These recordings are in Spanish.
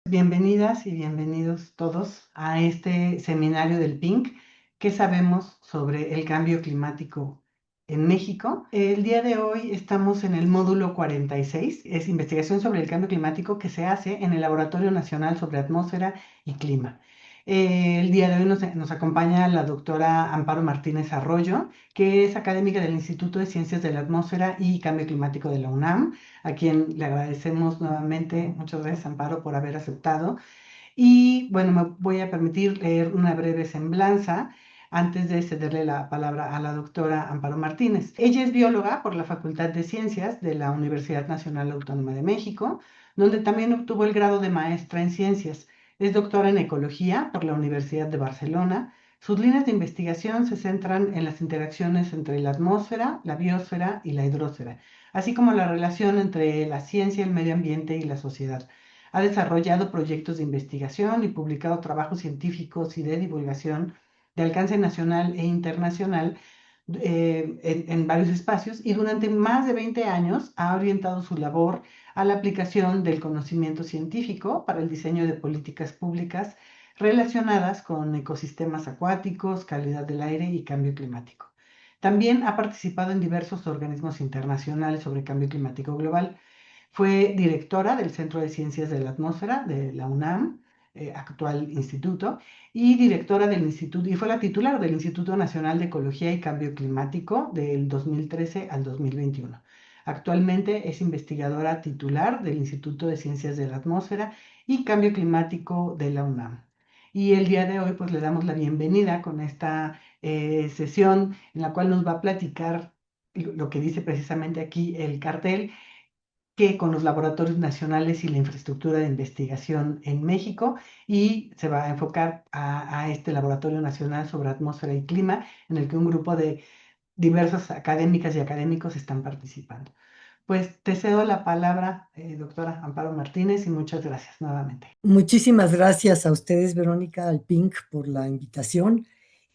Bienvenidas y bienvenidos todos a este seminario del PINC. ¿Qué sabemos sobre el cambio climático en México? El día de hoy estamos en el módulo 46, es investigación sobre el cambio climático que se hace en el Laboratorio Nacional sobre Atmósfera y Clima. El día de hoy nos acompaña la doctora Amparo Martínez Arroyo, que es académica del Instituto de Ciencias de la Atmósfera y Cambio Climático de la UNAM, a quien le agradecemos nuevamente. Muchas gracias, Amparo, por haber aceptado. Y bueno, me voy a permitir leer una breve semblanza antes de cederle la palabra a la doctora Amparo Martínez. Ella es bióloga por la Facultad de Ciencias de la Universidad Nacional Autónoma de México, donde también obtuvo el grado de maestra en ciencias. Es doctora en ecología por la Universidad de Barcelona. Sus líneas de investigación se centran en las interacciones entre la atmósfera, la biosfera y la hidrosfera, así como la relación entre la ciencia, el medio ambiente y la sociedad. Ha desarrollado proyectos de investigación y publicado trabajos científicos y de divulgación de alcance nacional e internacional en varios espacios, y durante más de 20 años ha orientado su labor a la aplicación del conocimiento científico para el diseño de políticas públicas relacionadas con ecosistemas acuáticos, calidad del aire y cambio climático. También ha participado en diversos organismos internacionales sobre cambio climático global. Fue directora del Centro de Ciencias de la Atmósfera de la UNAM, actual instituto, y directora del instituto, y fue la titular del Instituto Nacional de Ecología y Cambio Climático del 2013 al 2021. Actualmente es investigadora titular del Instituto de Ciencias de la Atmósfera y Cambio Climático de la UNAM. Y el día de hoy pues le damos la bienvenida con esta sesión en la cual nos va a platicar lo que dice precisamente aquí el cartel, que con los laboratorios nacionales y la infraestructura de investigación en México, y se va a enfocar a este Laboratorio Nacional sobre Atmósfera y Clima, en el que un grupo de diversas académicas y académicos están participando. Pues te cedo la palabra, doctora Amparo Martínez, y muchas gracias nuevamente. Muchísimas gracias a ustedes, Verónica Alpink, por la invitación.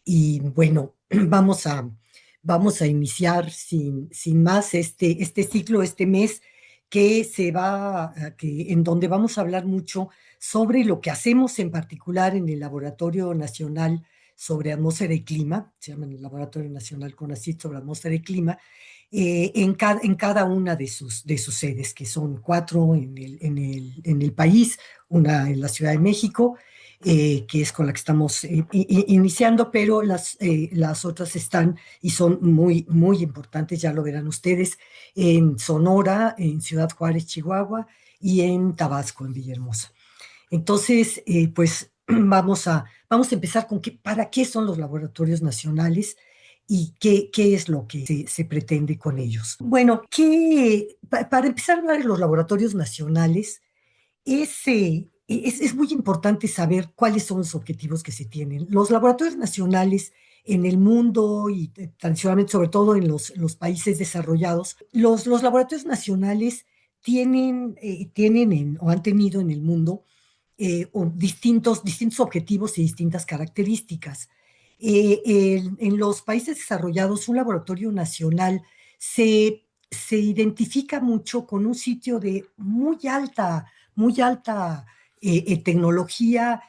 Y bueno, vamos a iniciar sin más este ciclo, este mes, en donde vamos a hablar mucho sobre lo que hacemos en particular en el Laboratorio Nacional sobre Atmósfera y Clima, se llama el Laboratorio Nacional CONACYT sobre Atmósfera y Clima, en cada una de sus sedes, que son cuatro en el país, una en la Ciudad de México, que es con la que estamos iniciando, pero las otras están y son muy importantes, ya lo verán ustedes, en Sonora, en Ciudad Juárez, Chihuahua, y en Tabasco, en Villahermosa. Entonces, pues vamos a empezar con para qué son los laboratorios nacionales y qué es lo que se pretende con ellos. Bueno, para empezar a hablar de los laboratorios nacionales, es muy importante saber cuáles son los objetivos que se tienen. Los laboratorios nacionales en el mundo y tradicionalmente, sobre todo en los países desarrollados, los laboratorios nacionales tienen o han tenido en el mundo distintos objetivos y distintas características. En los países desarrollados, un laboratorio nacional se identifica mucho con un sitio de muy alta tecnología,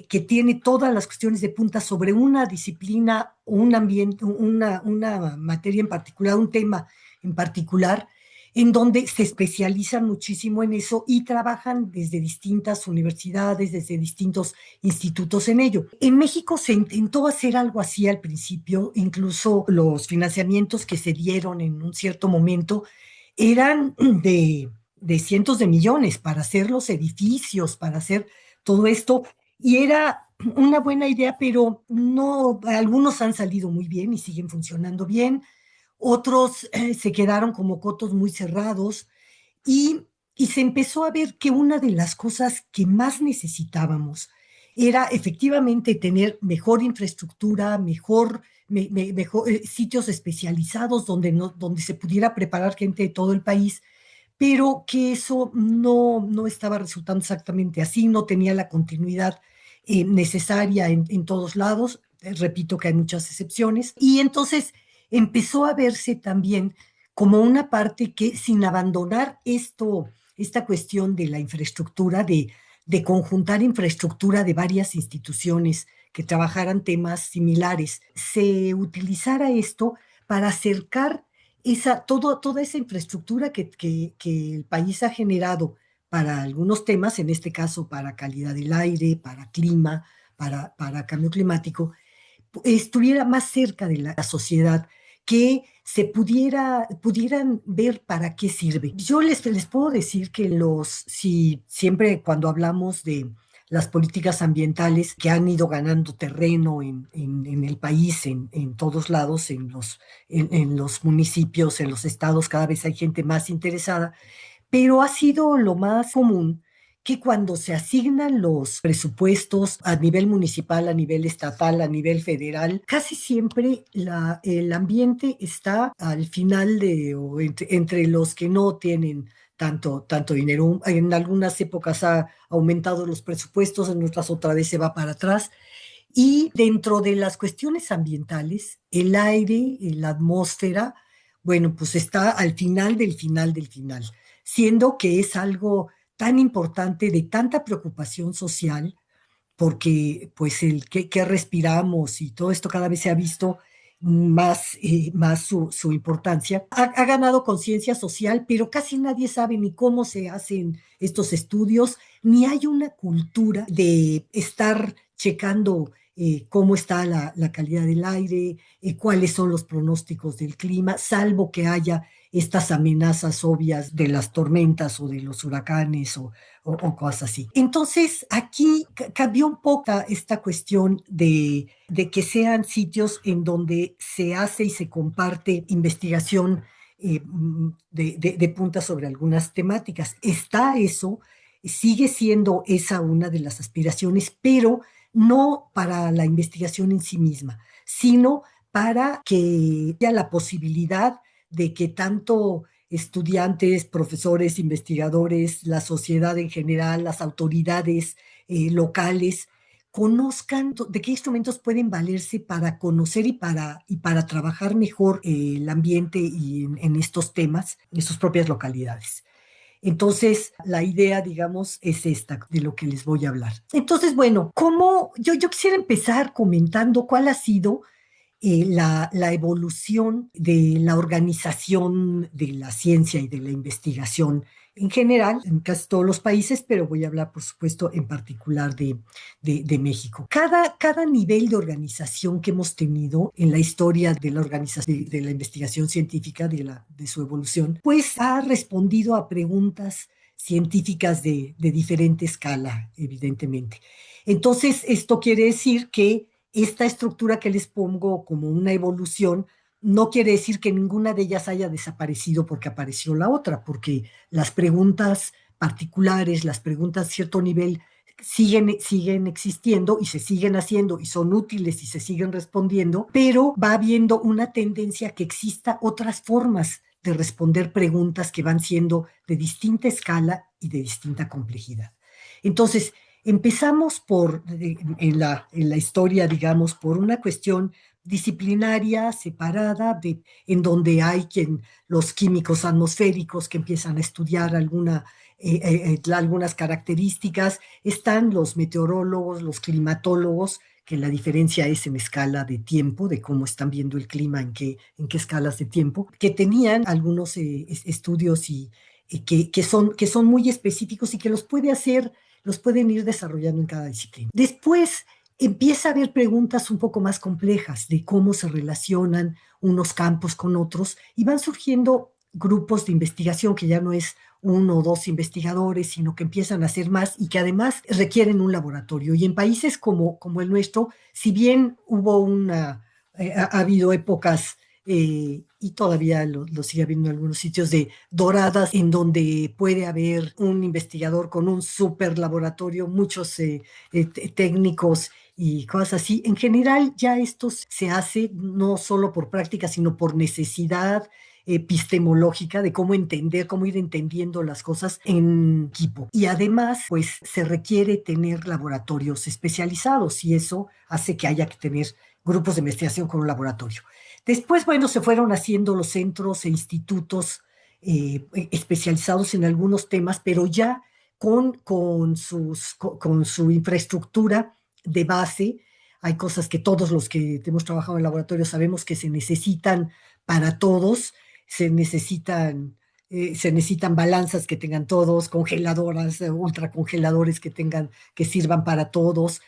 que tiene todas las cuestiones de punta sobre una disciplina, un ambiente, una materia en particular, un tema en particular, en donde se especializan muchísimo en eso y trabajan desde distintas universidades, desde distintos institutos en ello. En México se intentó hacer algo así al principio, incluso los financiamientos que se dieron en un cierto momento eran de cientos de millones para hacer los edificios, para hacer todo esto, y era una buena idea, pero no, algunos han salido muy bien y siguen funcionando bien, otros se quedaron como cotos muy cerrados y, y se empezó a ver que una de las cosas que más necesitábamos era efectivamente tener mejor infraestructura, mejor sitios especializados donde se pudiera preparar gente de todo el país, pero que eso no estaba resultando exactamente así, no tenía la continuidad necesaria en todos lados. Repito que hay muchas excepciones. Y entonces empezó a verse también como una parte que, sin abandonar esta cuestión de la infraestructura, de conjuntar infraestructura de varias instituciones que trabajaran temas similares, se utilizara esto para acercar toda esa infraestructura que el país ha generado para algunos temas, en este caso para calidad del aire, para clima, para cambio climático, estuviera más cerca de la sociedad, que pudieran ver para qué sirve. Yo les puedo decir que si siempre cuando hablamos de las políticas ambientales que han ido ganando terreno en el país, en todos lados, en los municipios, en los estados, cada vez hay gente más interesada, pero ha sido lo más común que cuando se asignan los presupuestos a nivel municipal, a nivel estatal, a nivel federal, casi siempre el ambiente está al final o entre los que no tienen tanto dinero. En algunas épocas ha aumentado los presupuestos, en otras otra vez se va para atrás. Y dentro de las cuestiones ambientales, el aire, la atmósfera, bueno, pues está al final del final del final, siendo que es algo tan importante, de tanta preocupación social, porque pues el que respiramos y todo esto cada vez se ha visto más su importancia. Ha ganado conciencia social, pero casi nadie sabe ni cómo se hacen estos estudios, ni hay una cultura de estar checando cómo está la calidad del aire, cuáles son los pronósticos del clima, salvo que haya estas amenazas obvias de las tormentas o de los huracanes o cosas así. Entonces, aquí cambió un poco esta cuestión de que sean sitios en donde se hace y se comparte investigación de punta sobre algunas temáticas. Está eso, sigue siendo esa una de las aspiraciones, pero no para la investigación en sí misma, sino para que haya la posibilidad de que tanto estudiantes, profesores, investigadores, la sociedad en general, las autoridades locales, conozcan de qué instrumentos pueden valerse para conocer y para trabajar mejor el ambiente y en estos temas en sus propias localidades. Entonces, la idea, digamos, es esta de lo que les voy a hablar. Entonces, bueno, yo quisiera empezar comentando cuál ha sido la evolución de la organización de la ciencia y de la investigación en general, en casi todos los países, pero voy a hablar, por supuesto, en particular de México. Cada nivel de organización que hemos tenido en la historia de la organización, de la investigación científica, de su evolución, pues ha respondido a preguntas científicas de diferente escala, evidentemente. Entonces, esto quiere decir que esta estructura que les pongo como una evolución no quiere decir que ninguna de ellas haya desaparecido porque apareció la otra, porque las preguntas particulares, las preguntas de cierto nivel siguen existiendo y se siguen haciendo y son útiles y se siguen respondiendo, pero va habiendo una tendencia a que exista otras formas de responder preguntas que van siendo de distinta escala y de distinta complejidad. Entonces, empezamos en la historia, digamos, por una cuestión disciplinaria, separada, en donde hay los químicos atmosféricos que empiezan a estudiar algunas características, están los meteorólogos, los climatólogos, que la diferencia es en escala de tiempo, de cómo están viendo el clima, en qué escalas de tiempo, que tenían algunos estudios que son muy específicos y que los pueden ir desarrollando en cada disciplina. Después empieza a haber preguntas un poco más complejas de cómo se relacionan unos campos con otros y van surgiendo grupos de investigación que ya no es uno o dos investigadores, sino que empiezan a ser más y que además requieren un laboratorio. Y en países como el nuestro, si bien ha habido épocas y todavía lo sigue habiendo en algunos sitios de doradas, en donde puede haber un investigador con un super laboratorio, muchos técnicos y cosas así. En general, ya esto se hace no solo por práctica, sino por necesidad epistemológica de cómo ir entendiendo las cosas en equipo. Y además, pues se requiere tener laboratorios especializados y eso hace que haya que tener grupos de investigación con un laboratorio. Después, bueno, se fueron haciendo los centros e institutos especializados en algunos temas, pero ya con su infraestructura de base. Hay cosas que todos los que hemos trabajado en laboratorio sabemos que se necesitan para todos, se necesitan, se necesitan balanzas que tengan todos, congeladoras, ultracongeladores que sirvan para todos.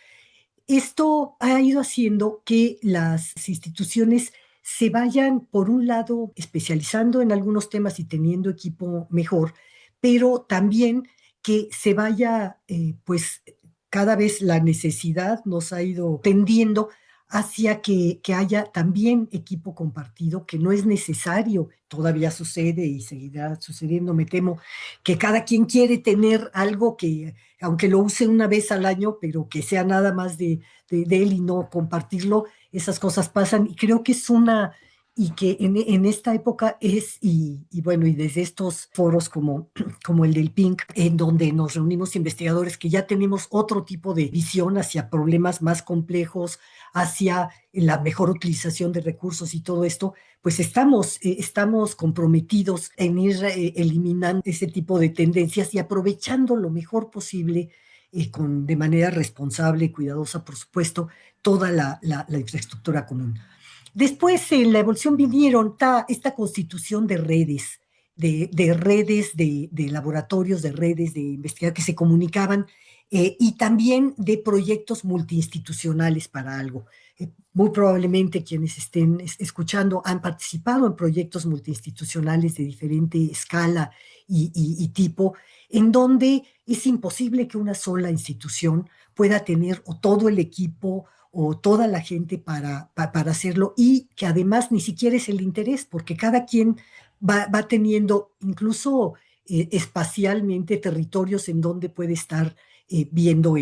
Esto ha ido haciendo que las instituciones se vayan, por un lado, especializando en algunos temas y teniendo equipo mejor, pero también que se vaya, pues cada vez la necesidad nos ha ido tendiendo hacia que haya también equipo compartido, que no es necesario, todavía sucede y seguirá sucediendo, me temo, que cada quien quiere tener algo que, aunque lo use una vez al año, pero que sea nada más de él y no compartirlo, esas cosas pasan y creo que es una, y que en esta época es, y bueno, y desde estos foros como el del PINC, en donde nos reunimos investigadores que ya tenemos otro tipo de visión hacia problemas más complejos, hacia la mejor utilización de recursos y todo esto, pues estamos comprometidos en ir eliminando ese tipo de tendencias y aprovechando lo mejor posible de manera responsable y cuidadosa, por supuesto, toda la infraestructura común. Después, en la evolución vinieron esta constitución de redes, de redes de laboratorios, de redes de investigación que se comunicaban y también de proyectos multiinstitucionales para algo. Muy probablemente quienes estén escuchando han participado en proyectos multiinstitucionales de diferente escala y tipo, en donde es imposible que una sola institución pueda tener o todo el equipo o toda la gente para hacerlo y que además ni siquiera es el interés, porque cada quien va teniendo incluso espacialmente territorios en donde puede estar viendo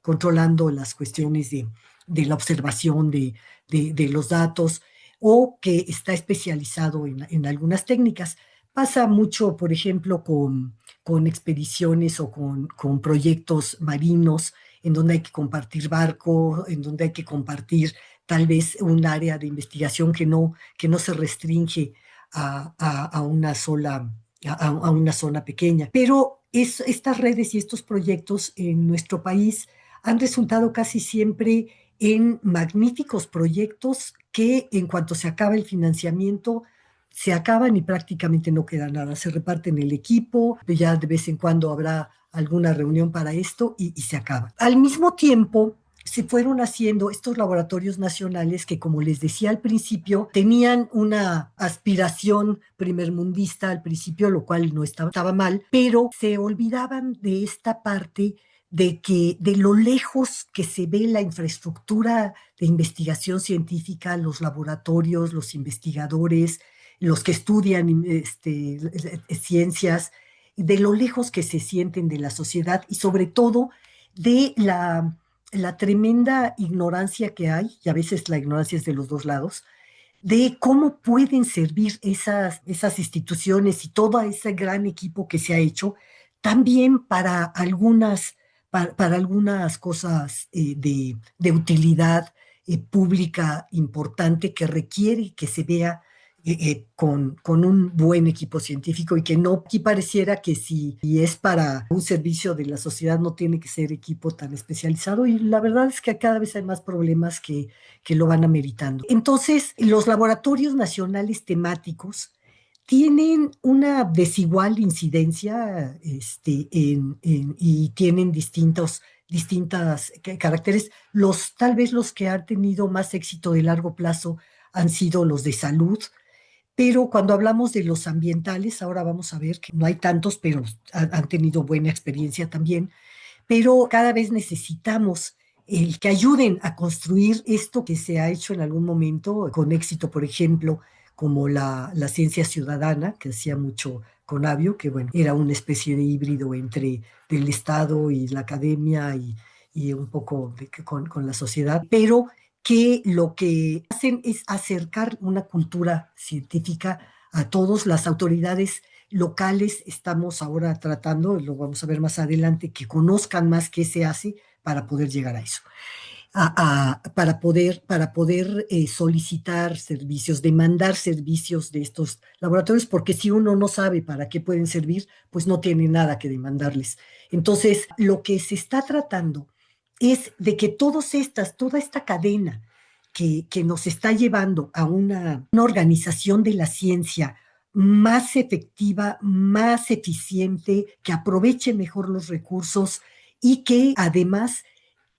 controlando las cuestiones de la observación de los datos o que está especializado en algunas técnicas. Pasa mucho, por ejemplo, con expediciones o con proyectos marinos en donde hay que compartir barco, en donde hay que compartir tal vez un área de investigación que no se restringe a una a una zona pequeña. Pero estas redes y estos proyectos en nuestro país han resultado casi siempre en magníficos proyectos que en cuanto se acaba el financiamiento, se acaban y prácticamente no queda nada. Se reparten el equipo, ya de vez en cuando habrá alguna reunión para esto y se acaba. Al mismo tiempo, se fueron haciendo estos laboratorios nacionales que, como les decía al principio, tenían una aspiración primermundista al principio, lo cual no estaba mal, pero se olvidaban de esta parte de lo lejos que se ve la infraestructura de investigación científica, los laboratorios, los investigadores, los que estudian ciencias, de lo lejos que se sienten de la sociedad y sobre todo de la tremenda ignorancia que hay, y a veces la ignorancia es de los dos lados, de cómo pueden servir esas instituciones y todo ese gran equipo que se ha hecho, también para algunas cosas de utilidad pública importante que requiere que se vea con un buen equipo científico y que no, aquí pareciera que si es para un servicio de la sociedad no tiene que ser equipo tan especializado y la verdad es que cada vez hay más problemas que lo van ameritando. Entonces, los laboratorios nacionales temáticos tienen una desigual incidencia y tienen distintas caracteres. Tal vez los que han tenido más éxito de largo plazo han sido los de salud, pero cuando hablamos de los ambientales, ahora vamos a ver que no hay tantos, pero han tenido buena experiencia también, pero cada vez necesitamos el que ayuden a construir esto que se ha hecho en algún momento con éxito, por ejemplo, como la ciencia ciudadana, que hacía mucho Conavio, que bueno, era una especie de híbrido entre el Estado y la academia y un poco con la sociedad, pero que lo que hacen es acercar una cultura científica a todas las autoridades locales. Estamos ahora tratando, lo vamos a ver más adelante, que conozcan más qué se hace para poder llegar a eso. para poder solicitar servicios, demandar servicios de estos laboratorios, porque si uno no sabe para qué pueden servir, pues no tiene nada que demandarles. Entonces, lo que se está tratando es de que toda esta cadena que nos está llevando a una organización de la ciencia más efectiva, más eficiente, que aproveche mejor los recursos y que además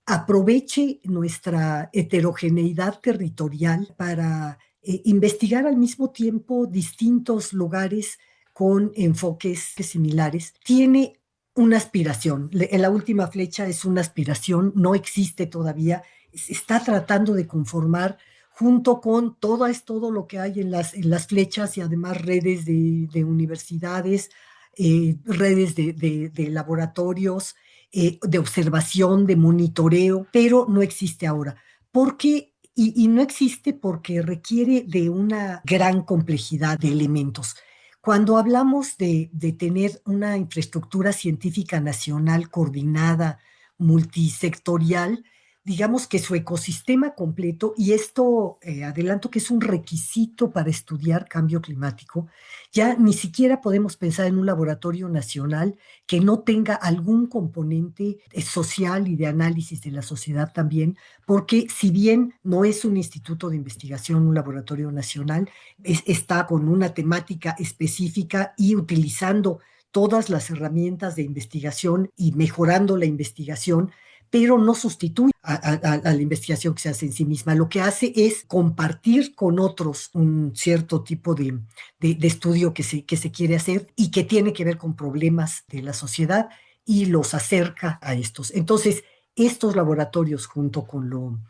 aproveche nuestra heterogeneidad territorial para investigar al mismo tiempo distintos lugares con enfoques similares. Tiene una aspiración. En la última flecha es una aspiración, no existe todavía. Se está tratando de conformar junto con todo lo que hay en las flechas y además redes de universidades, redes de laboratorios, de observación, de monitoreo, pero no existe ahora. ¿Por qué? Y no existe porque requiere de una gran complejidad de elementos. Cuando hablamos de tener una infraestructura científica nacional coordinada, multisectorial, digamos que su ecosistema completo, y esto adelanto que es un requisito para estudiar cambio climático, ya ni siquiera podemos pensar en un laboratorio nacional que no tenga algún componente social y de análisis de la sociedad también, porque si bien no es un instituto de investigación, un laboratorio nacional, está con una temática específica y utilizando todas las herramientas de investigación y mejorando la investigación, pero no sustituye a la investigación que se hace en sí misma. Lo que hace es compartir con otros un cierto tipo de estudio que se quiere hacer y que tiene que ver con problemas de la sociedad y los acerca a estos. Entonces, estos laboratorios, junto con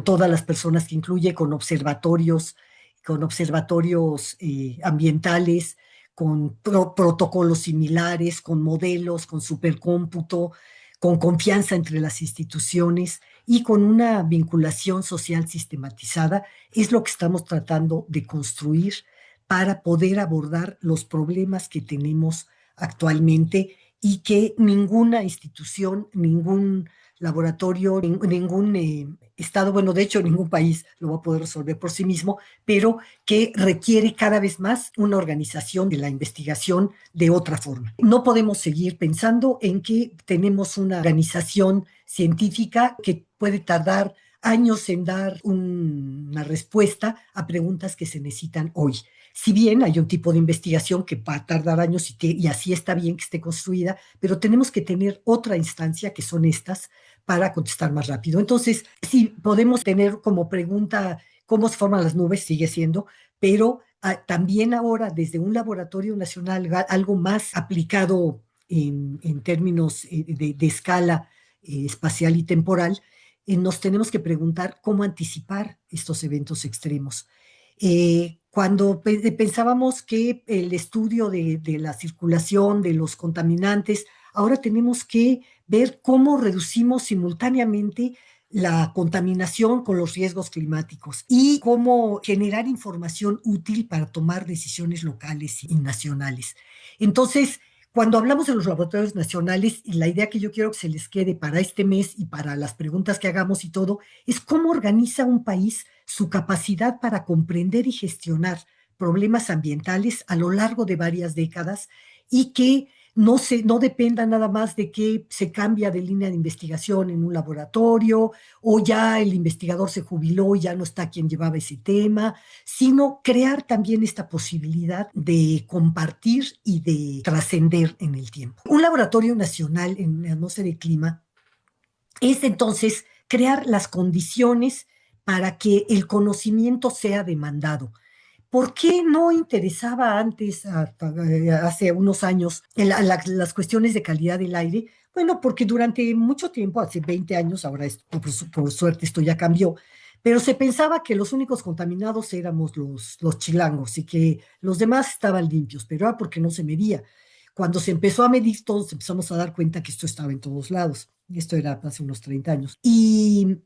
todas las personas que incluye, con observatorios ambientales, con protocolos similares, con modelos, con supercómputo, con confianza entre las instituciones y con una vinculación social sistematizada, es lo que estamos tratando de construir para poder abordar los problemas que tenemos actualmente y que ninguna institución, ningún laboratorio, ningún estado, bueno, de hecho ningún país lo va a poder resolver por sí mismo, pero que requiere cada vez más una organización de la investigación de otra forma. No podemos seguir pensando en que tenemos una organización científica que puede tardar años en dar una respuesta a preguntas que se necesitan hoy. Si bien hay un tipo de investigación que va a tardar años y así está bien que esté construida, pero tenemos que tener otra instancia que son estas para contestar más rápido. Entonces, sí, podemos tener como pregunta cómo se forman las nubes, sigue siendo, pero también ahora desde un laboratorio nacional, algo más aplicado en términos de escala espacial y temporal, nos tenemos que preguntar cómo anticipar estos eventos extremos. Cuando pensábamos que el estudio de la circulación de los contaminantes, ahora tenemos que ver cómo reducimos simultáneamente la contaminación con los riesgos climáticos y cómo generar información útil para tomar decisiones locales y nacionales. Entonces, cuando hablamos de los laboratorios nacionales, y la idea que yo quiero que se les quede para este mes y para las preguntas que hagamos y todo, es cómo organiza un país su capacidad para comprender y gestionar problemas ambientales a lo largo de varias décadas y que no dependa nada más de que se cambia de línea de investigación en un laboratorio o ya el investigador se jubiló y ya no está quien llevaba ese tema, sino crear también esta posibilidad de compartir y de trascender en el tiempo. Un laboratorio nacional en atmósfera y clima es entonces crear las condiciones para que el conocimiento sea demandado. ¿Por qué no interesaba antes, hace unos años, las cuestiones de calidad del aire? Bueno, porque durante mucho tiempo, hace 20 años, ahora por suerte esto ya cambió, pero se pensaba que los únicos contaminados éramos los chilangos y que los demás estaban limpios, pero era porque no se medía. Cuando se empezó a medir, todos empezamos a dar cuenta que esto estaba en todos lados. Esto era hace unos 30 años. Y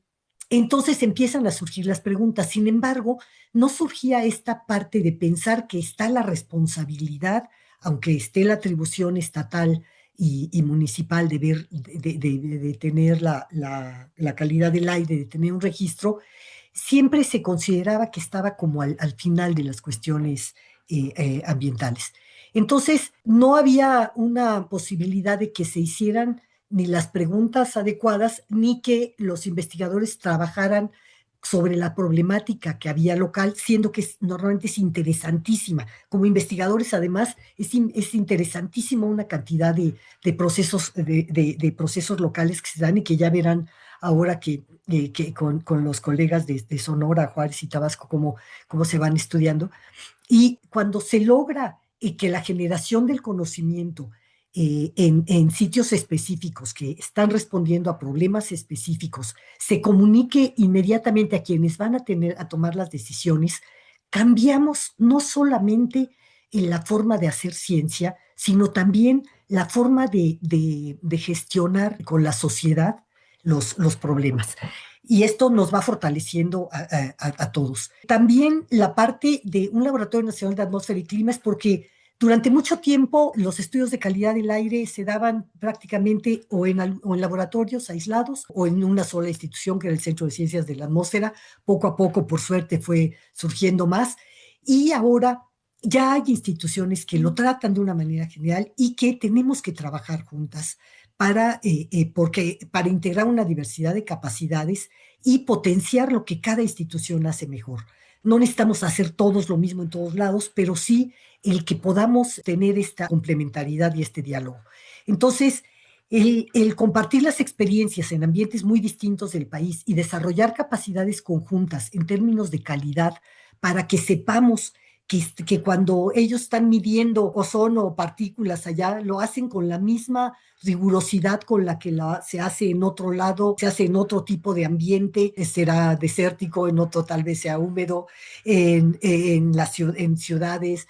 entonces empiezan a surgir las preguntas. Sin embargo, no surgía esta parte de pensar que está la responsabilidad, aunque esté la atribución estatal y municipal de ver, de tener la calidad del aire, de tener un registro, siempre se consideraba que estaba como al final de las cuestiones ambientales. Entonces, no había una posibilidad de que se hicieran ni las preguntas adecuadas, ni que los investigadores trabajaran sobre la problemática que había local, siendo que normalmente es interesantísima. Como investigadores, además, es interesantísimo una cantidad de procesos locales que se dan y que ya verán ahora que con los colegas de Sonora, Juárez y Tabasco, cómo se van estudiando. Y cuando se logra que la generación del conocimiento en sitios específicos que están respondiendo a problemas específicos se comunique inmediatamente a quienes van a tomar las decisiones, cambiamos no solamente en la forma de hacer ciencia, sino también la forma de gestionar con la sociedad los problemas. Y esto nos va fortaleciendo a todos. También la parte de un Laboratorio Nacional de Atmósfera y Clima es porque durante mucho tiempo los estudios de calidad del aire se daban prácticamente o en laboratorios aislados o en una sola institución que era el Centro de Ciencias de la Atmósfera. Poco a poco, por suerte, fue surgiendo más y ahora ya hay instituciones que lo tratan de una manera general y que tenemos que trabajar juntas para integrar una diversidad de capacidades y potenciar lo que cada institución hace mejor. No necesitamos hacer todos lo mismo en todos lados, pero sí el que podamos tener esta complementariedad y este diálogo. Entonces, el compartir las experiencias en ambientes muy distintos del país y desarrollar capacidades conjuntas en términos de calidad para que sepamos que cuando ellos están midiendo ozono o partículas allá, lo hacen con la misma rigurosidad con la que se hace en otro lado, se hace en otro tipo de ambiente, será desértico, en otro tal vez sea húmedo, en ciudades,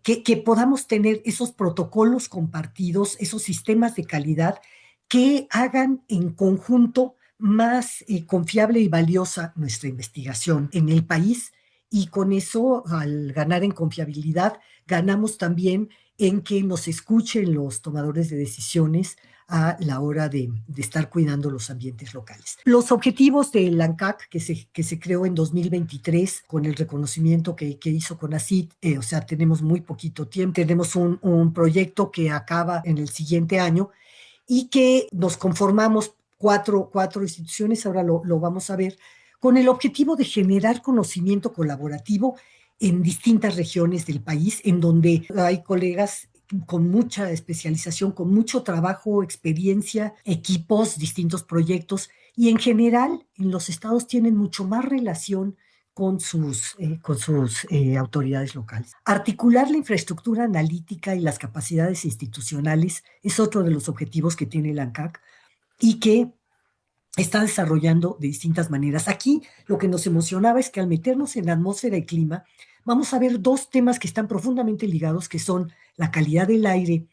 que podamos tener esos protocolos compartidos, esos sistemas de calidad que hagan en conjunto más confiable y valiosa nuestra investigación en el país y con eso, al ganar en confiabilidad, ganamos también en que nos escuchen los tomadores de decisiones a la hora de estar cuidando los ambientes locales. Los objetivos del ANCAC, que se creó en 2023 con el reconocimiento que hizo CONACYT, o sea, tenemos muy poquito tiempo, tenemos un proyecto que acaba en el siguiente año y que nos conformamos cuatro instituciones, ahora lo vamos a ver, con el objetivo de generar conocimiento colaborativo en distintas regiones del país, en donde hay colegas con mucha especialización, con mucho trabajo, experiencia, equipos, distintos proyectos, y en general en los estados tienen mucho más relación con sus autoridades locales. Articular la infraestructura analítica y las capacidades institucionales es otro de los objetivos que tiene el ANCAC y que está desarrollando de distintas maneras. Aquí lo que nos emocionaba es que al meternos en atmósfera y clima, vamos a ver dos temas que están profundamente ligados, que son la calidad del aire,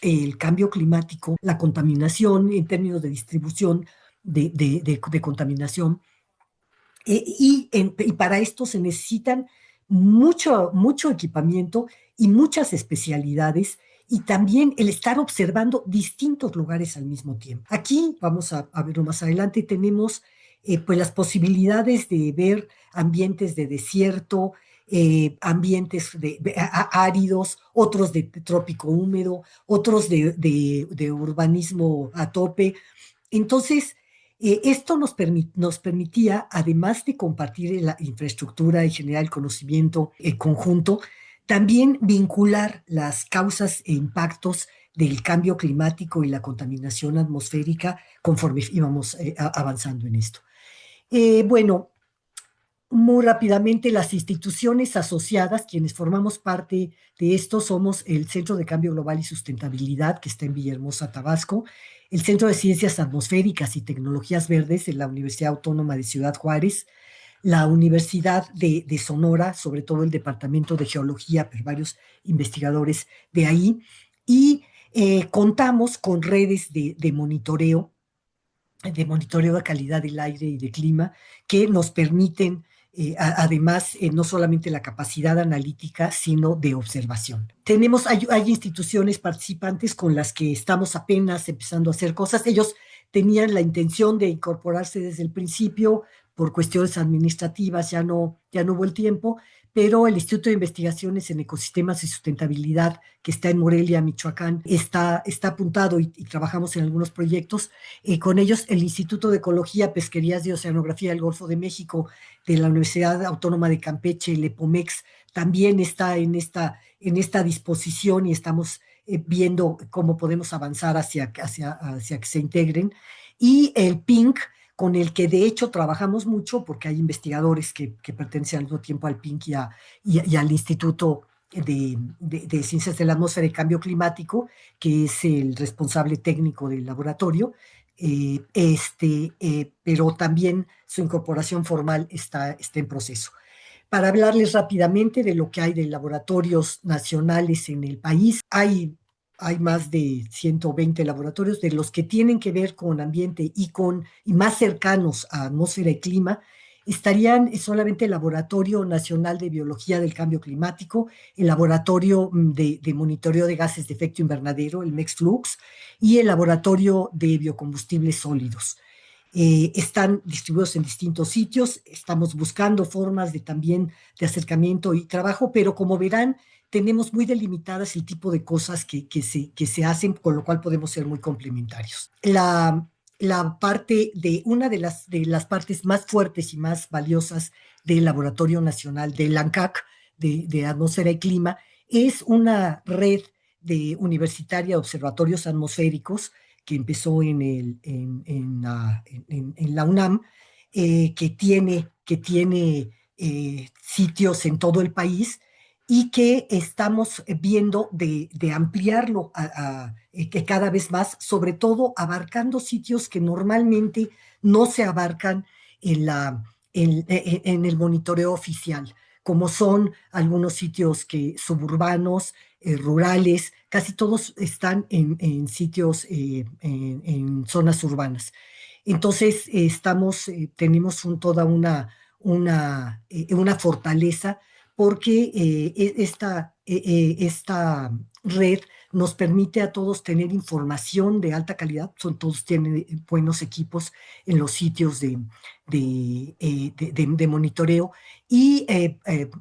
el cambio climático, la contaminación en términos de distribución de contaminación. Y para esto se necesitan mucho equipamiento y muchas especialidades y también el estar observando distintos lugares al mismo tiempo. Aquí, vamos a verlo más adelante, tenemos pues las posibilidades de ver ambientes de desierto, ambientes áridos, otros de trópico húmedo, otros de urbanismo a tope. Entonces, esto nos permitía, además de compartir la infraestructura y generar el conocimiento conjunto, también vincular las causas e impactos del cambio climático y la contaminación atmosférica conforme íbamos avanzando en esto. Bueno, muy rápidamente, las instituciones asociadas, quienes formamos parte de esto, somos el Centro de Cambio Global y Sustentabilidad, que está en Villahermosa, Tabasco, el Centro de Ciencias Atmosféricas y Tecnologías Verdes en la Universidad Autónoma de Ciudad Juárez, la Universidad de Sonora, sobre todo el Departamento de Geología, pero varios investigadores de ahí, y contamos con redes de monitoreo de calidad del aire y de clima que nos permiten además, no solamente la capacidad analítica, sino de observación. Hay instituciones participantes con las que estamos apenas empezando a hacer cosas. Ellos tenían la intención de incorporarse desde el principio, por cuestiones administrativas ya no hubo el tiempo, pero el Instituto de Investigaciones en Ecosistemas y Sustentabilidad, que está en Morelia, Michoacán, está apuntado y trabajamos en algunos proyectos. Con ellos, el Instituto de Ecología, Pesquerías y Oceanografía del Golfo de México de la Universidad Autónoma de Campeche, el EPOMEX, también está en esta disposición y estamos viendo cómo podemos avanzar hacia que se integren. Y el PINC, con el que de hecho trabajamos mucho, porque hay investigadores que pertenecen al mismo tiempo al PINC y al Instituto de Ciencias de la Atmósfera y Cambio Climático, que es el responsable técnico del laboratorio, pero también su incorporación formal está en proceso. Para hablarles rápidamente de lo que hay de laboratorios nacionales en el país, hay más de 120 laboratorios de los que tienen que ver con ambiente y más cercanos a atmósfera y clima. Estarían solamente el Laboratorio Nacional de Biología del Cambio Climático, el Laboratorio de Monitoreo de Gases de Efecto Invernadero, el MEXFLUX, y el Laboratorio de Biocombustibles Sólidos. Están distribuidos en distintos sitios, estamos buscando formas también de acercamiento y trabajo, pero como verán, tenemos muy delimitadas el tipo de cosas que se hacen, con lo cual podemos ser muy complementarios. Una de las partes más fuertes y más valiosas del Laboratorio Nacional del ANCAC, de Atmósfera y Clima, es una red universitaria de observatorios atmosféricos que empezó en la UNAM, que tiene sitios en todo el país y que estamos viendo de ampliarlo que cada vez más, sobre todo abarcando sitios que normalmente no se abarcan en el monitoreo oficial, como son algunos sitios suburbanos, rurales, casi todos están en sitios, en zonas urbanas. Entonces, tenemos toda una fortaleza porque esta red nos permite a todos tener información de alta calidad, todos tienen buenos equipos en los sitios de monitoreo y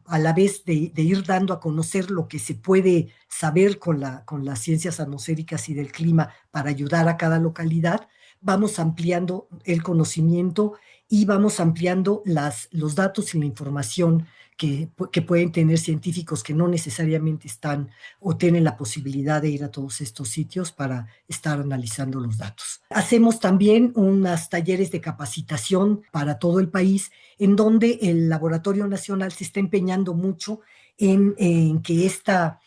a la vez de ir dando a conocer lo que se puede saber con las ciencias atmosféricas y del clima para ayudar a cada localidad, vamos ampliando el conocimiento y vamos ampliando los datos y la información que pueden tener científicos que no necesariamente están o tienen la posibilidad de ir a todos estos sitios para estar analizando los datos. Hacemos también unos talleres de capacitación para todo el país, en donde el Laboratorio Nacional se está empeñando mucho en que esta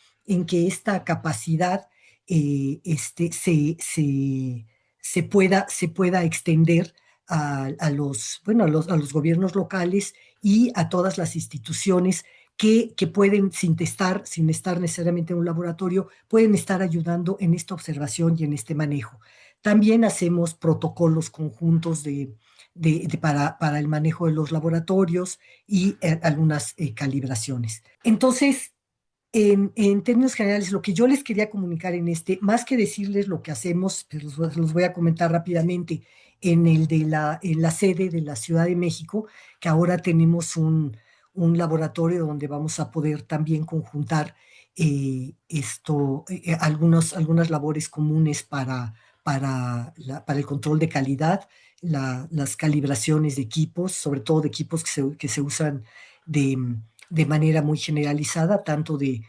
capacidad se pueda extender a los gobiernos locales y a todas las instituciones que pueden, sin estar necesariamente en un laboratorio, pueden estar ayudando en esta observación y en este manejo. También hacemos protocolos conjuntos para el manejo de los laboratorios y algunas calibraciones. Entonces, en términos generales, lo que yo les quería comunicar más que decirles lo que hacemos, pero los voy a comentar rápidamente, en la sede de la Ciudad de México, que ahora tenemos un laboratorio donde vamos a poder también conjuntar algunas labores comunes para el control de calidad, las calibraciones de equipos, sobre todo de equipos que se usan de manera muy generalizada, tanto de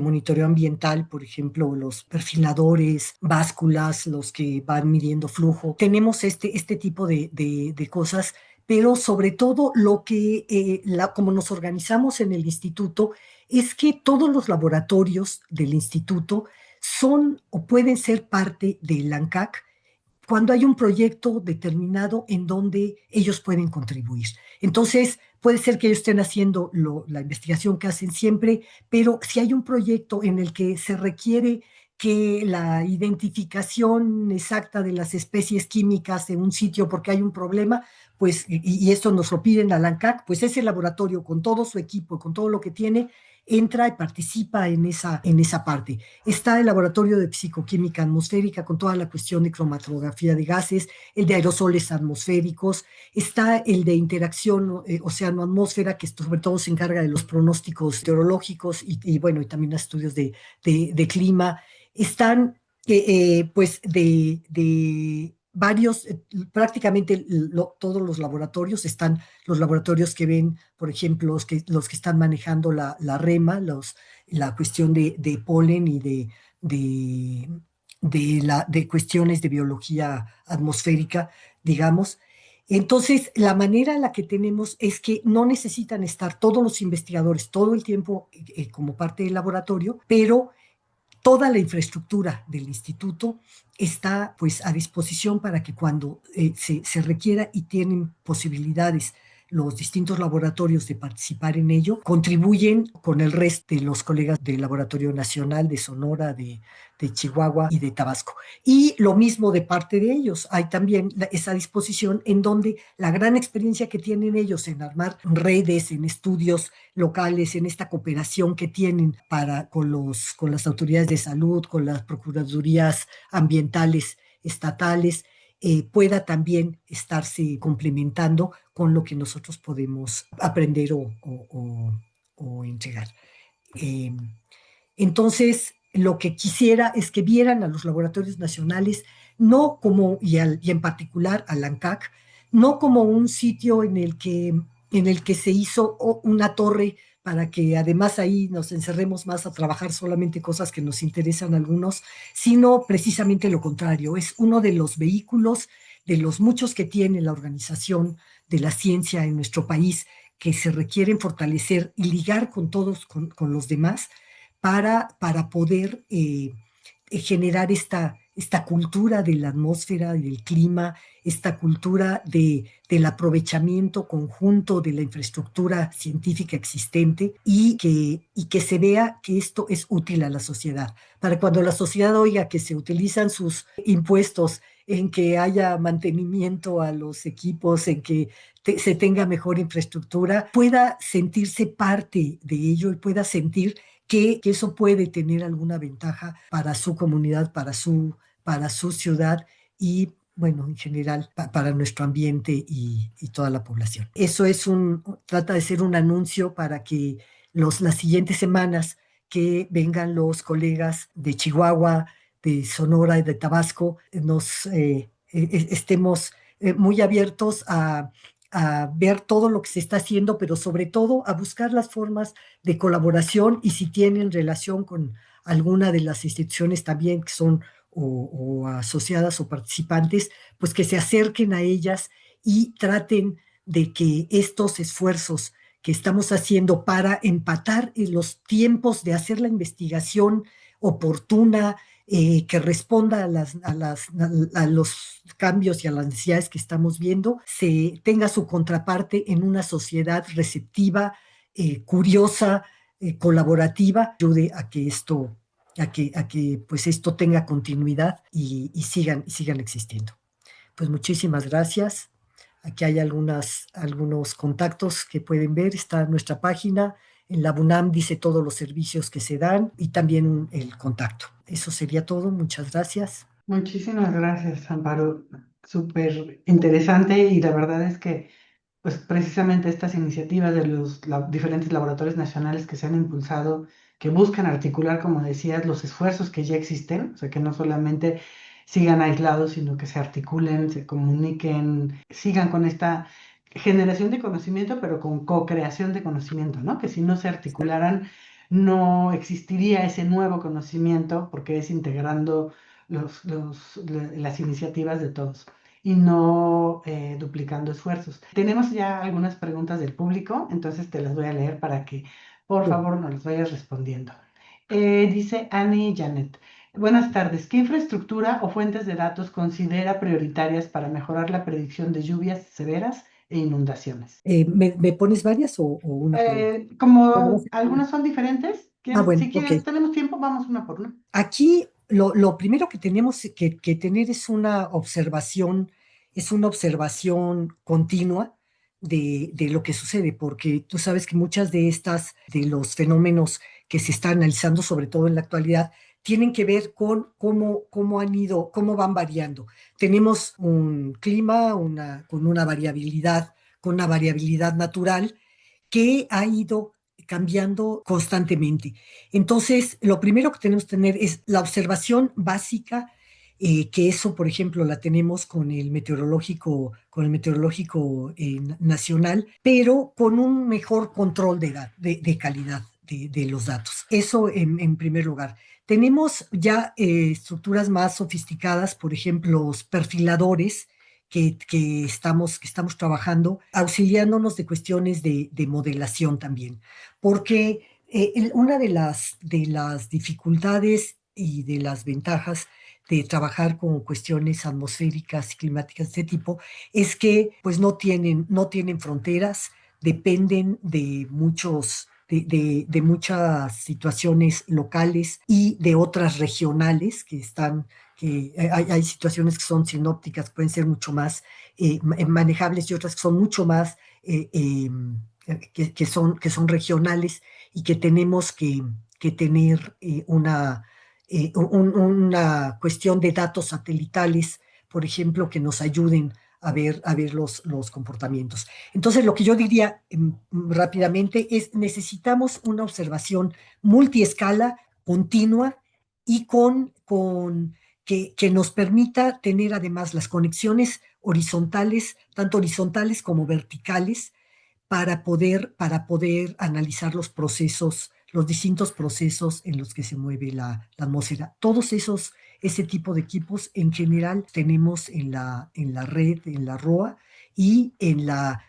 monitoreo ambiental, por ejemplo, los perfiladores, básculas, los que van midiendo flujo. Tenemos este tipo de cosas, pero sobre todo como nos organizamos en el instituto, es que todos los laboratorios del instituto son o pueden ser parte del ANCAC cuando hay un proyecto determinado en donde ellos pueden contribuir. Entonces, puede ser que ellos estén haciendo la investigación que hacen siempre, pero si hay un proyecto en el que se requiere que la identificación exacta de las especies químicas de un sitio porque hay un problema, pues, y esto nos lo piden a la ANCAC, pues ese laboratorio con todo su equipo, con todo lo que tiene, entra y participa en esa parte. Está el laboratorio de psicoquímica atmosférica con toda la cuestión de cromatografía de gases, el de aerosoles atmosféricos, está el de interacción océano-atmósfera, que sobre todo se encarga de los pronósticos meteorológicos y bueno, y también estudios de clima. Están pues de varios, prácticamente todos los laboratorios, están los laboratorios que ven, por ejemplo, los que están manejando la REMA, la cuestión de polen y de, de cuestiones de biología atmosférica, digamos. Entonces, la manera en la que tenemos es que no necesitan estar todos los investigadores todo el tiempo como parte del laboratorio, pero toda la infraestructura del instituto está pues a disposición para que cuando se requiera y tienen posibilidades los distintos laboratorios de participar en ello, contribuyen con el resto de los colegas del Laboratorio Nacional de Sonora, de Chihuahua y de Tabasco. Y lo mismo de parte de ellos, hay también esa disposición en donde la gran experiencia que tienen ellos en armar redes, en estudios locales, en esta cooperación que tienen con las autoridades de salud, con las procuradurías ambientales estatales, pueda también estarse complementando con lo que nosotros podemos aprender o entregar. Eh, entonces, lo que quisiera es que vieran a los laboratorios nacionales, no como, y en particular al ANCAC, no como un sitio en el que se hizo una torre para que además ahí nos encerremos más a trabajar solamente cosas que nos interesan a algunos, sino precisamente lo contrario. Es uno de los vehículos de los muchos que tiene la organización de la ciencia en nuestro país que se requieren fortalecer y ligar con todos, con los demás, para poder generar esta cultura de la atmósfera, del clima, esta cultura del aprovechamiento conjunto de la infraestructura científica existente y que se vea que esto es útil a la sociedad. Para cuando la sociedad oiga que se utilizan sus impuestos en que haya mantenimiento a los equipos, en que se tenga mejor infraestructura, pueda sentirse parte de ello y pueda sentir que eso puede tener alguna ventaja para su comunidad, para su ciudad y, bueno, en general, para nuestro ambiente y toda la población. Eso trata de ser un anuncio para que las siguientes semanas que vengan los colegas de Chihuahua, de Sonora y de Tabasco, estemos muy abiertos a ver todo lo que se está haciendo, pero sobre todo a buscar las formas de colaboración y si tienen relación con alguna de las instituciones también que son o asociadas o participantes, pues que se acerquen a ellas y traten de que estos esfuerzos que estamos haciendo para empatar en los tiempos de hacer la investigación oportuna, que responda a los cambios y a las necesidades que estamos viendo, se tenga su contraparte en una sociedad receptiva, curiosa, colaborativa, ayude a que pues esto tenga continuidad y sigan existiendo. Pues muchísimas gracias. Aquí hay algunos contactos que pueden ver. Está nuestra página. En la BUNAM dice todos los servicios que se dan y también el contacto. Eso sería todo. Muchas gracias. Muchísimas gracias, Amparo. Súper interesante y la verdad es que pues precisamente estas iniciativas de los diferentes laboratorios nacionales que se han impulsado, que buscan articular, como decías, los esfuerzos que ya existen, o sea, que no solamente sigan aislados, sino que se articulen, se comuniquen, sigan con esta generación de conocimiento, pero con co-creación de conocimiento, ¿no? Que si no se articularan, no existiría ese nuevo conocimiento, porque es integrando las iniciativas de todos y no duplicando esfuerzos. Tenemos ya algunas preguntas del público, entonces te las voy a leer para que por Sí. favor nos las vayas respondiendo. Dice Annie Janet. Buenas tardes. ¿Qué infraestructura o fuentes de datos considera prioritarias para mejorar la predicción de lluvias severas e inundaciones? ¿Me pones varias o una por una? Bueno, Como algunas son diferentes, bueno, si ok. quieres, tenemos tiempo, vamos una por una. Aquí lo primero que tenemos que tener es una observación continua de lo que sucede, porque tú sabes que muchas de los fenómenos que se están analizando, sobre todo en la actualidad, tienen que ver con cómo van variando. Tenemos un clima con una variabilidad natural que ha ido cambiando constantemente. Entonces, lo primero que tenemos que tener es la observación básica, que eso, por ejemplo, la tenemos con el meteorológico nacional, pero con un mejor control de calidad de los datos. Eso en primer lugar. Tenemos ya estructuras más sofisticadas, por ejemplo, los perfiladores que estamos trabajando, auxiliándonos de cuestiones de modelación también, porque una de las dificultades y de las ventajas de trabajar con cuestiones atmosféricas y climáticas de este tipo es que pues no tienen fronteras, dependen de muchas situaciones locales y de otras regionales hay situaciones que son sinópticas, pueden ser mucho más manejables y otras que son mucho más que son regionales y que tenemos que tener una cuestión de datos satelitales, por ejemplo, que nos ayuden a ver los comportamientos. Entonces, lo que yo diría rápidamente es necesitamos una observación multiescala, continua y que nos permita tener además las conexiones horizontales, tanto horizontales como verticales, para poder analizar los distintos procesos en los que se mueve la atmósfera. Ese tipo de equipos en general tenemos en la red, en la ROA, y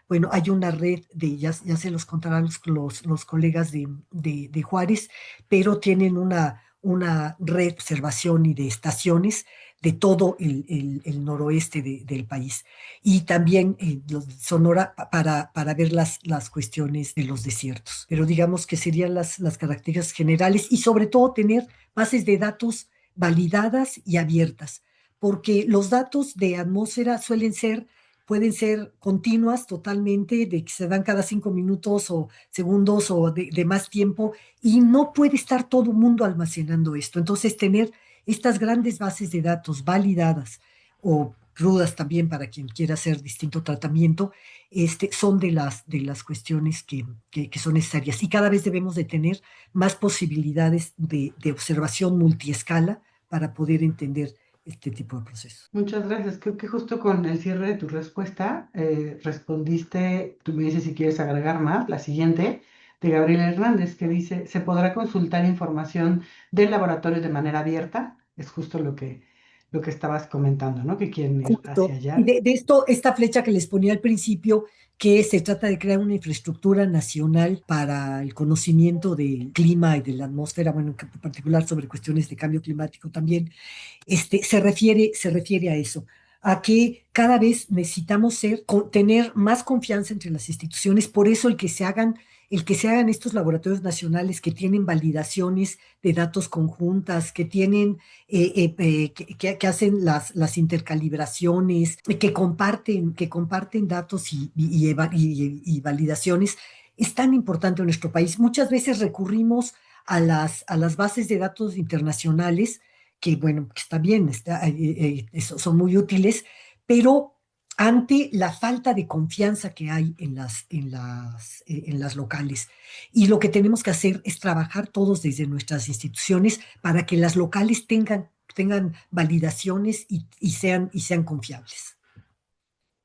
bueno, hay una red ya se los contarán los colegas de Juárez, pero tienen una red de observación y de estaciones de todo el noroeste del país. Y también Sonora para ver las cuestiones de los desiertos. Pero digamos que serían las características generales y sobre todo tener bases de datos validadas y abiertas, porque los datos de atmósfera pueden ser continuas totalmente, de que se dan cada 5 minutos o segundos o de más tiempo, y no puede estar todo el mundo almacenando esto. Entonces, tener estas grandes bases de datos validadas o crudas también para quien quiera hacer distinto tratamiento, son de las cuestiones que son necesarias. Y cada vez debemos de tener más posibilidades de observación multiescala para poder entender este tipo de procesos. Muchas gracias. Creo que justo con el cierre de tu respuesta respondiste, tú me dices si quieres agregar más, la siguiente, de Gabriel Hernández, que dice, ¿se podrá consultar información del laboratorio de manera abierta? Es justo lo que estabas comentando, ¿no? Que quieren ir hacia Justo. Y allá. de esto, esta flecha que les ponía al principio, que se trata de crear una infraestructura nacional para el conocimiento del clima y de la atmósfera, bueno, en particular sobre cuestiones de cambio climático también, se refiere a eso, a que cada vez necesitamos tener más confianza entre las instituciones, por eso el que se hagan estos laboratorios nacionales que tienen validaciones de datos conjuntas, que tienen, que hacen las intercalibraciones, que comparten datos y validaciones, es tan importante en nuestro país. Muchas veces recurrimos a las bases de datos internacionales que bueno, que está bien, son muy útiles, pero ante la falta de confianza que hay en las locales. Y lo que tenemos que hacer es trabajar todos desde nuestras instituciones para que las locales tengan validaciones y sean confiables.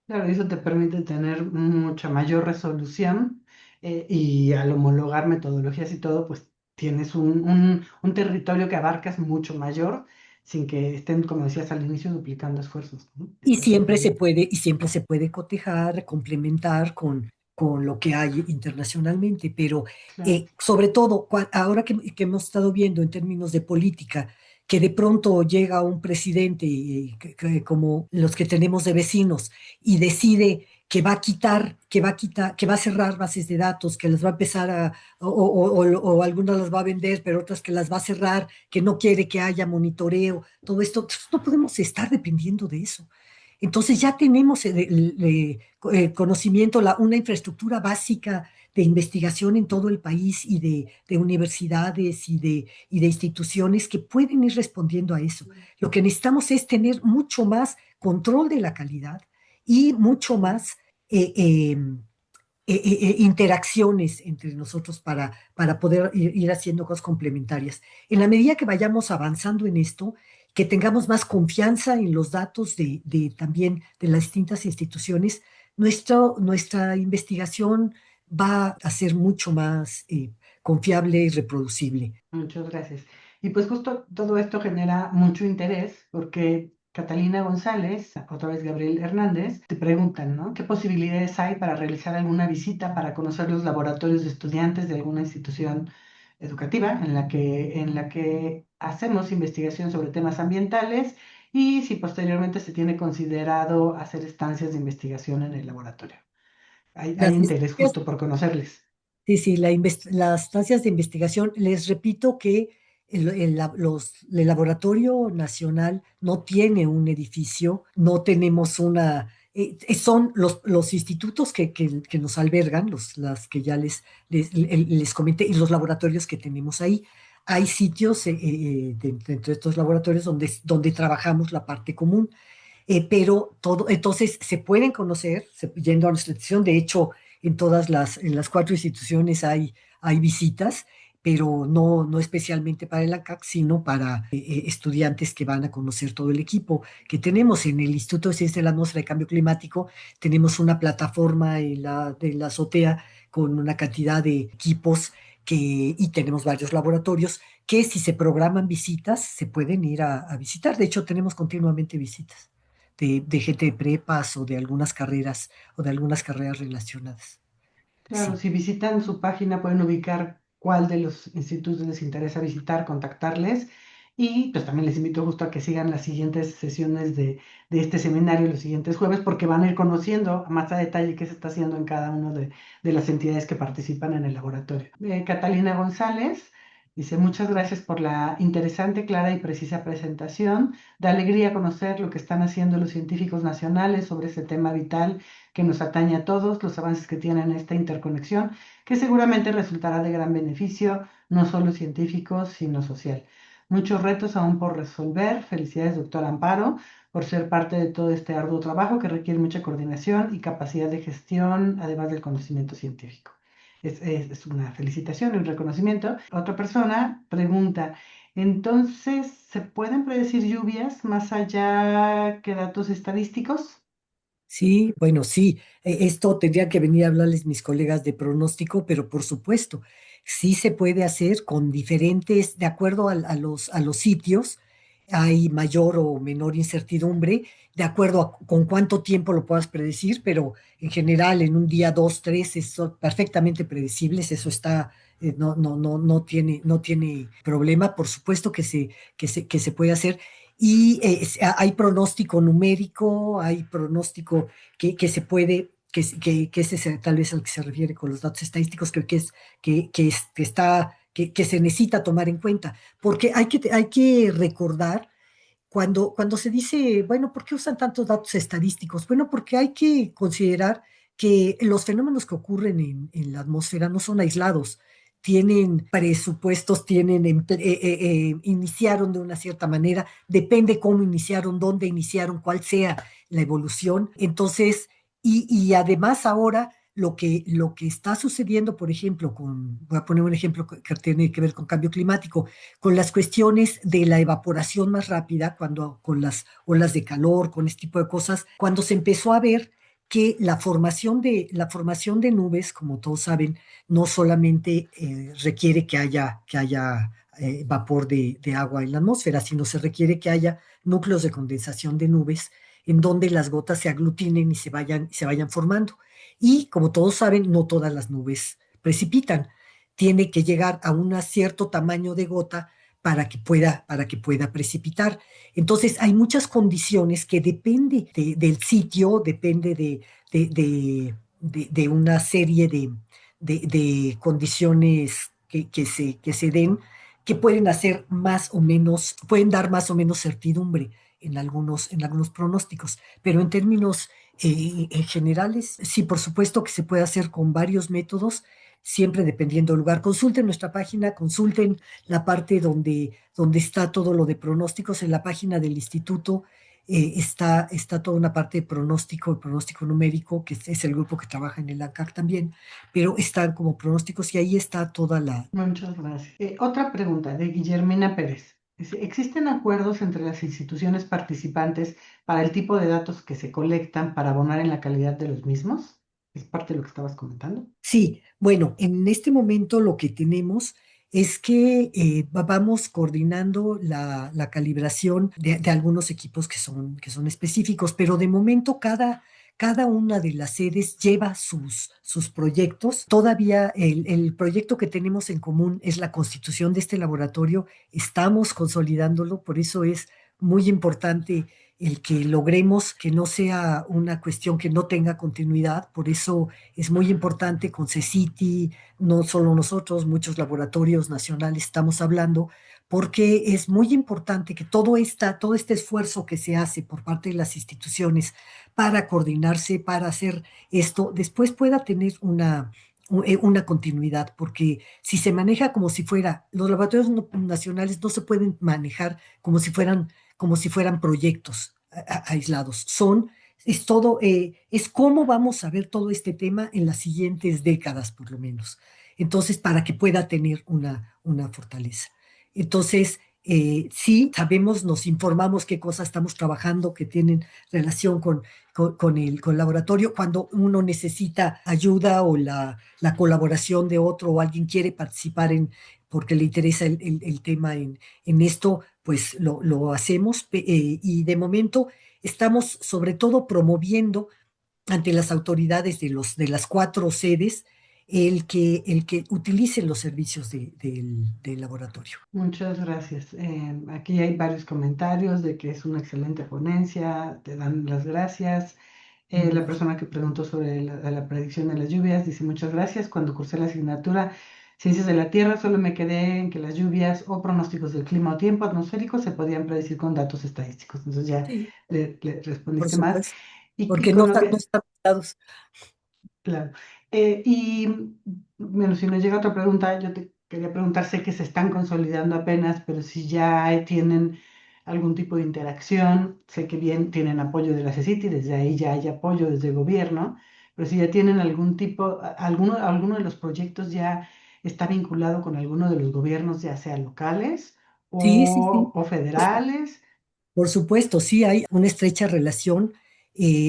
Claro, eso te permite tener mucha mayor resolución y al homologar metodologías y todo, pues tienes un territorio que abarcas mucho mayor sin que estén, como decías al inicio, duplicando esfuerzos, ¿no? Está súper bien. Y siempre se puede cotejar, complementar con lo que hay internacionalmente, pero Claro. sobre todo, ahora que hemos estado viendo en términos de política, que de pronto llega un presidente como los que tenemos de vecinos y decide que va a quitar, que va a cerrar bases de datos, que las va a empezar o algunas las va a vender, pero otras que las va a cerrar, que no quiere que haya monitoreo, todo esto, no podemos estar dependiendo de eso. Entonces ya tenemos conocimiento, una infraestructura básica de investigación en todo el país y de universidades y de instituciones que pueden ir respondiendo a eso. Lo que necesitamos es tener mucho más control de la calidad y mucho más interacciones entre nosotros para poder ir haciendo cosas complementarias. En la medida que vayamos avanzando en esto, que tengamos más confianza en los datos también de las distintas instituciones, nuestra investigación va a ser mucho más confiable y reproducible. Muchas gracias. Y pues justo todo esto genera mucho interés porque Catalina González, otra vez Gabriel Hernández, te preguntan, ¿no? ¿Qué posibilidades hay para realizar alguna visita para conocer los laboratorios de estudiantes de alguna institución educativa en la que hacemos investigación sobre temas ambientales y si posteriormente se tiene considerado hacer estancias de investigación en el laboratorio? Hay Las interés estancias, justo por conocerles. sí, sí, las estancias de investigación, les repito que el Laboratorio Nacional no tiene un edificio, no tenemos son los institutos que nos albergan, las que ya les comenté, y los laboratorios que tenemos ahí. Hay sitios dentro de estos laboratorios donde trabajamos la parte común, pero todo, entonces se pueden conocer yendo a nuestra institución. De hecho, en las cuatro instituciones hay visitas, pero no especialmente para el ANCAC, sino para estudiantes que van a conocer todo el equipo que tenemos. En el Instituto de Ciencias de la Atmósfera y Cambio Climático tenemos una plataforma de la azotea con una cantidad de equipos y tenemos varios laboratorios que, si se programan visitas, se pueden ir a visitar. De hecho, tenemos continuamente visitas de gente de prepas o de algunas carreras relacionadas. Claro, Sí. si visitan su página pueden ubicar cuál de los institutos les interesa visitar, contactarles y pues también les invito justo a que sigan las siguientes sesiones de este seminario los siguientes jueves porque van a ir conociendo más a detalle qué se está haciendo en cada una de las entidades que participan en el laboratorio. Catalina González dice muchas gracias por la interesante, clara y precisa presentación. Da alegría conocer lo que están haciendo los científicos nacionales sobre este tema vital que nos atañe a todos, los avances que tienen esta interconexión, que seguramente resultará de gran beneficio, no solo científico, sino social. Muchos retos aún por resolver. Felicidades, doctor Amparo, por ser parte de todo este arduo trabajo que requiere mucha coordinación y capacidad de gestión, además del conocimiento científico. Es una felicitación y un reconocimiento. Otra persona pregunta, entonces, ¿se pueden predecir lluvias más allá que datos estadísticos? Sí, bueno, sí, esto tendría que venir a hablarles mis colegas de pronóstico, pero por supuesto, sí se puede hacer con diferentes, de acuerdo a los sitios, hay mayor o menor incertidumbre, de acuerdo con cuánto tiempo lo puedas predecir, pero en general en un día, dos, tres, son perfectamente predecibles, eso está, no tiene problema, por supuesto que se puede hacer. Y hay pronóstico numérico, hay pronóstico que se puede, que ese es tal vez al que se refiere con los datos estadísticos, creo que es que se necesita tomar en cuenta, porque hay que recordar cuando se dice, bueno, ¿por qué usan tantos datos estadísticos? Bueno, porque hay que considerar que los fenómenos que ocurren en la atmósfera no son aislados, tienen presupuestos, iniciaron de una cierta manera, depende cómo iniciaron, dónde iniciaron, cuál sea la evolución. Entonces, y además ahora lo que está sucediendo, por ejemplo, voy a poner un ejemplo que tiene que ver con cambio climático, con las cuestiones de la evaporación más rápida, con las olas de calor, con este tipo de cosas, cuando se empezó a ver que la formación de nubes, como todos saben, no solamente requiere que haya vapor de agua en la atmósfera, sino se requiere que haya núcleos de condensación de nubes en donde las gotas se aglutinen y se vayan formando. Y como todos saben, no todas las nubes precipitan. Tiene que llegar a un cierto tamaño de gota para que pueda precipitar. Entonces, hay muchas condiciones que depende del sitio, depende de una serie de condiciones que se den, que pueden hacer más o menos, pueden dar más o menos certidumbre en algunos pronósticos, pero en términos generales, sí, por supuesto que se puede hacer con varios métodos, siempre dependiendo del lugar. Consulten nuestra página, consulten la parte donde está todo lo de pronósticos. En la página del instituto está toda una parte de pronóstico numérico, que es el grupo que trabaja en el ANCAC también, pero están como pronósticos y ahí está toda la... Muchas gracias. Otra pregunta de Guillermina Pérez. Dice, ¿existen acuerdos entre las instituciones participantes para el tipo de datos que se colectan para abonar en la calidad de los mismos? Es parte de lo que estabas comentando. Sí, bueno, en este momento lo que tenemos es que vamos coordinando la calibración de algunos equipos que son específicos, pero de momento cada una de las sedes lleva sus proyectos. Todavía el proyecto que tenemos en común es la constitución de este laboratorio. Estamos consolidándolo, por eso es muy importante el que logremos que no sea una cuestión que no tenga continuidad. Por eso es muy importante con CECITI, no solo nosotros, muchos laboratorios nacionales estamos hablando, porque es muy importante que todo este esfuerzo que se hace por parte de las instituciones para coordinarse, para hacer esto, después pueda tener una continuidad, porque si se maneja como si fuera, los laboratorios nacionales no se pueden manejar como si fueran proyectos aislados, es todo, es cómo vamos a ver todo este tema en las siguientes décadas, por lo menos. Entonces, para que pueda tener una fortaleza. Entonces, sí, sabemos, nos informamos qué cosas estamos trabajando que tienen relación con el laboratorio. Cuando uno necesita ayuda o la colaboración de otro o alguien quiere participar porque le interesa el tema en esto, pues lo hacemos. Y de momento estamos sobre todo promoviendo ante las autoridades de las cuatro sedes el que utilicen los servicios del laboratorio. Muchas gracias. Aquí hay varios comentarios de que es una excelente ponencia, te dan las gracias. La persona que preguntó sobre la predicción de las lluvias dice muchas gracias. Cuando cursé la asignatura Ciencias de la Tierra, solo me quedé en que las lluvias o pronósticos del clima o tiempo atmosférico se podían predecir con datos estadísticos. Entonces ya Sí, le por respondiste más. supuesto, Y porque con no están dados. claro. Y bueno, si nos llega otra pregunta, yo te quería preguntar, sé que se están consolidando apenas, pero si ya tienen algún tipo de interacción, sé que bien tienen apoyo de la CECITI, desde ahí ya hay apoyo desde el gobierno, pero si ya tienen algún tipo, alguno de los proyectos ya está vinculado con alguno de los gobiernos, ya sea locales Sí, sí, sí. o federales. Por supuesto, sí hay una estrecha relación,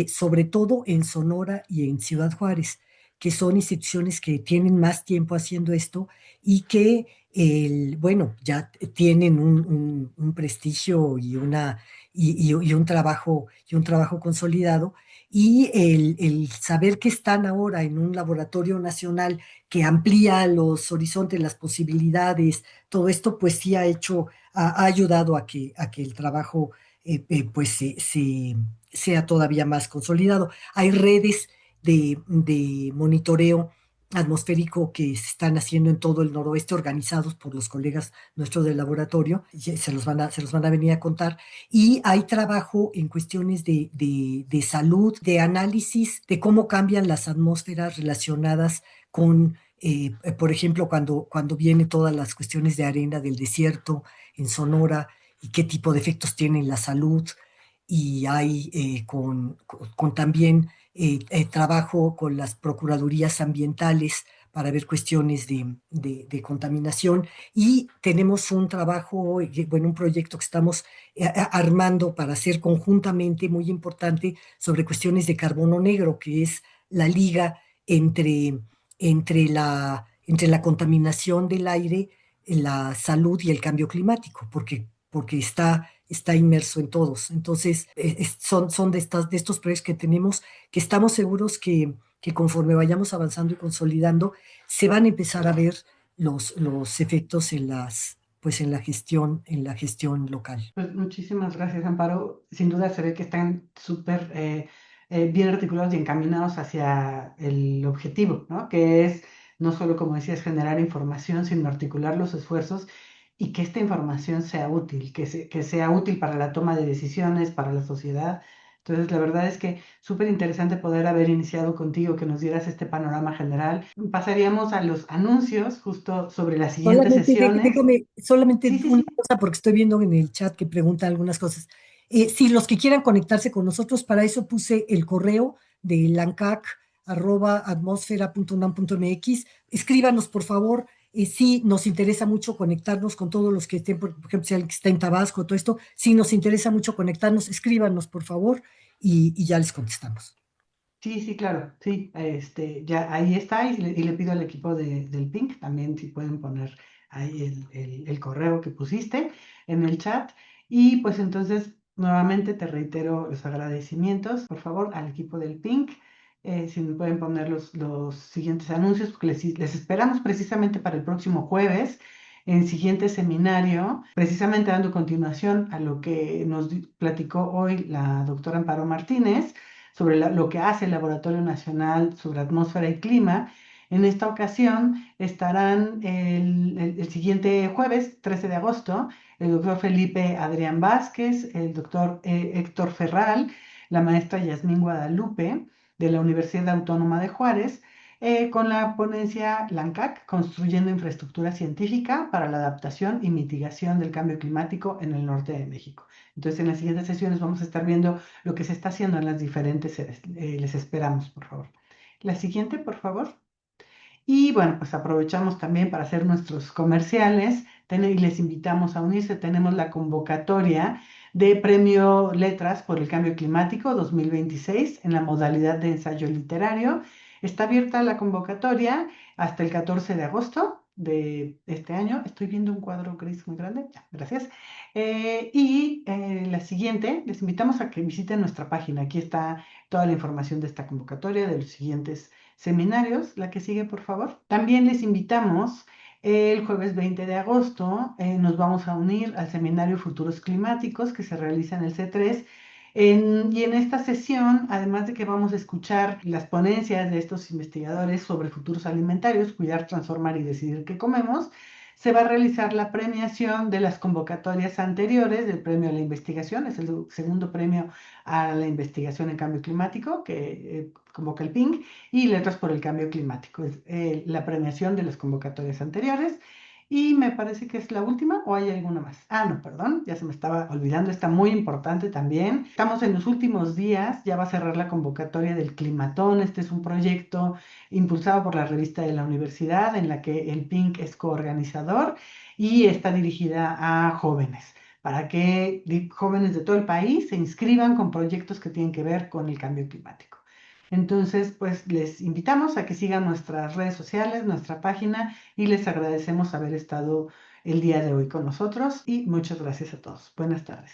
sobre todo en Sonora y en Ciudad Juárez, que son instituciones que tienen más tiempo haciendo esto y que, bueno, ya tienen un prestigio y un trabajo consolidado. Y el saber que están ahora en un laboratorio nacional que amplía los horizontes, las posibilidades, todo esto, pues sí ha ayudado a que el trabajo pues sea todavía más consolidado. Hay redes de monitoreo atmosférico que se están haciendo en todo el noroeste, organizados por los colegas nuestros del laboratorio, y se los van a venir a contar, y hay trabajo en cuestiones de salud, de análisis, de cómo cambian las atmósferas relacionadas con, por ejemplo, cuando vienen todas las cuestiones de arena del desierto en Sonora, y qué tipo de efectos tiene en la salud. Y hay con también trabajo con las procuradurías ambientales para ver cuestiones de contaminación. Y tenemos un trabajo, bueno, un proyecto que estamos armando para hacer conjuntamente, muy importante, sobre cuestiones de carbono negro, que es la liga entre, entre la contaminación del aire, la salud y el cambio climático, porque está inmerso en todos. Entonces, son de estos proyectos que tenemos, que estamos seguros que conforme vayamos avanzando y consolidando, se van a empezar a ver los efectos pues en la gestión local. Pues muchísimas gracias, Amparo. Sin duda se ve que están súper bien articulados y encaminados hacia el objetivo, ¿no? Que es no solo, como decías, generar información, sino articular los esfuerzos y que esta información sea útil, que sea útil para la toma de decisiones, para la sociedad. Entonces, la verdad es que súper interesante poder haber iniciado contigo, que nos dieras este panorama general. Pasaríamos a los anuncios justo sobre las siguientes Solamente, sesiones. déjame, solamente Sí, sí, una sí. cosa, porque estoy viendo en el chat que pregunta algunas cosas. Sí, los que quieran conectarse con nosotros, para eso puse el correo de lancac@atmosfera.unam.mx. Escríbanos, por favor. Sí, nos interesa mucho conectarnos con todos los que estén, por ejemplo, si alguien que está en Tabasco, todo esto. Sí, nos interesa mucho conectarnos. Escríbanos, por favor, y ya les contestamos. Sí, sí, claro, sí, ya ahí está y le pido al equipo del Pink también si pueden poner ahí el correo que pusiste en el chat y pues entonces nuevamente te reitero los agradecimientos, por favor, al equipo del Pink, si me pueden poner los siguientes anuncios porque les esperamos precisamente para el próximo jueves en el siguiente seminario, precisamente dando continuación a lo que nos platicó hoy la doctora Amparo Martínez sobre lo que hace el Laboratorio Nacional sobre Atmósfera y Clima. En esta ocasión estarán el siguiente jueves, 13 de agosto, el doctor Felipe Adrián Vázquez, el doctor Héctor Ferral, la maestra Yasmín Guadalupe de la Universidad Autónoma de Juárez, con la ponencia LANCAC, Construyendo Infraestructura Científica para la Adaptación y Mitigación del Cambio Climático en el Norte de México. Entonces, en las siguientes sesiones vamos a estar viendo lo que se está haciendo en las diferentes sedes. Les esperamos, por favor. La siguiente, por favor. Y bueno, pues aprovechamos también para hacer nuestros comerciales y les invitamos a unirse. Tenemos la convocatoria de Premio Letras por el Cambio Climático 2026 en la modalidad de ensayo literario. Está abierta la convocatoria hasta el 14 de agosto de este año. Estoy viendo un cuadro gris muy grande. Ya, gracias. La siguiente, les invitamos a que visiten nuestra página. Aquí está toda la información de esta convocatoria, de los siguientes seminarios. La que sigue, por favor. También les invitamos el jueves 20 de agosto, nos vamos a unir al seminario Futuros Climáticos que se realiza en el C3. Y en esta sesión, además de que vamos a escuchar las ponencias de estos investigadores sobre futuros alimentarios, cuidar, transformar y decidir qué comemos, se va a realizar la premiación de las convocatorias anteriores del premio a la investigación, es el segundo premio a la investigación en cambio climático que convoca el PINC, y Letras por el Cambio Climático. Es la premiación de las convocatorias anteriores. Y me parece que es la última o hay alguna más. Ah, no, perdón, ya se me estaba olvidando, está muy importante también. Estamos en los últimos días, ya va a cerrar la convocatoria del Climatón. Este es un proyecto impulsado por la revista de la universidad en la que el PINC es coorganizador y está dirigida a jóvenes para que jóvenes de todo el país se inscriban con proyectos que tienen que ver con el cambio climático. Entonces, pues les invitamos a que sigan nuestras redes sociales, nuestra página y les agradecemos haber estado el día de hoy con nosotros y muchas gracias a todos. Buenas tardes.